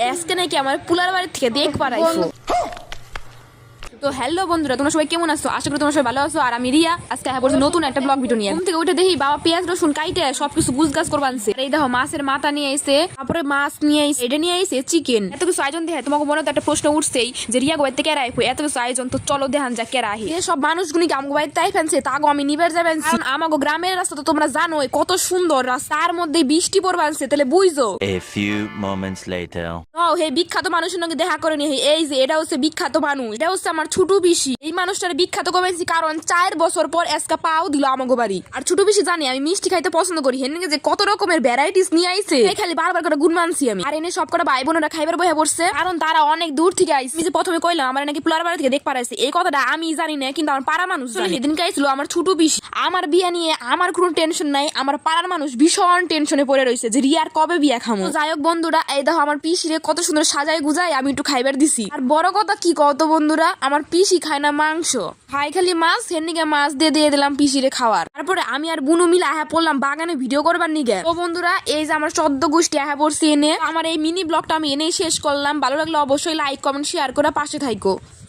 আজকে নাকি আমার পুলার বাড়ি থেকে দেখ পারাইছো। তো হ্যালো বন্ধুরা, তোমরা সবাই কেমন আছো? আশা করি তোমরা সবাই ভালো আছো। আর আমি রিয়া, আজকে পড়ছি নতুন একটা ব্লগ ভিডিও নিয়ে। ঘুম থেকে উঠে দেখি বাবা পেঁয়াজ রসুন কাইটে সবকিছু গুছগাছ করবা আনছে। এই দেখো মাছের মাথা নিয়ে আইছে, তারপরে মাছ নিয়ে আইছে, এটা নিয়ে আইছে চিকেন। এত কিছু আয়োজন দেখে তোমাকে মনে তো একটা প্রশ্ন উঠছেই যে রিয়া গোবাইতে কেরা আইফো, এত কিছু আয়োজন, তো চলো দেখান যা কেরা আহি। এই সব মানুষগুলি আমগো বাড়িতে আই ফেলছে, তাগো আমি নিবার যাবেন। কারণ আমাগো গ্রামের রাস্তা তো তোমরা জানোই কত সুন্দর রাস্তা, তার মধ্যে বৃষ্টি পড়বা আনছে, তাহলে বুঝছো। A few moments later. হে বিখ্যাত মানুষের সঙ্গে দেখা করে নিয়ে এই যে এটা হচ্ছে বিখ্যাত মানুষ, এটা হচ্ছে আমার ছোট পিসি। এই মানুষটার বিখ্যাত করেছি কারণ 4 বছর পর আজকে পাও দিল আমাগো বাড়ি। আর ছোট পিসি জানি আমি মিষ্টি খাইতে পছন্দ করি, হেন যে কত রকমের ভ্যারাইটিস নিয়ে আইছে, খালি বারবার করে গুণ মানছি আমি। আর এনে সব কটা ভাই বোনেরা খাইবার বইয়া পড়ছে, কারণ তারা অনেক দূর থেকে আইছে। আমি যে প্রথমে কইলাম আমার নাকি পুলার বাড়ি থেকে দেখ পারাইছে, এই কথাটা আমি জানি না, কিন্তু আমার পাড়া মানুষ জানে। সেদিন খাইছিল আমার ছোট পিসি। আমার বিয়া নিয়ে আমার কোনো টেনশন নাই, আমার পাড়ার মানুষ ভীষণ টেনশনে পড়ে রয়েছে যে রিয়ার কবে বিয়া খামো। যাই হোক বন্ধুরা, এই দেখো আমার পিসিরে কত সুন্দর সাজায় গুজাই আমি একটু খাইবার দিছি। আর বড় কথা কি কত বন্ধুরা, আমার পিসি খায় না মাংস, খাই খালি মাছ। হেননিকে মাছ দিয়ে দিলাম পিসিরে খাওয়ার। তারপরে আমি আর বুনু মিলে আহা পড়লাম বাগানে ভিডিও করবার নিগে। তো বন্ধুরা, এই যে আমার 14 গোষ্ঠী আহা পড়ছি এনে। আমার এই মিনি ব্লগটা আমি এনেই শেষ করলাম। ভালো লাগলে অবশ্যই লাইক কমেন্ট শেয়ার করে পাশে থাইকো।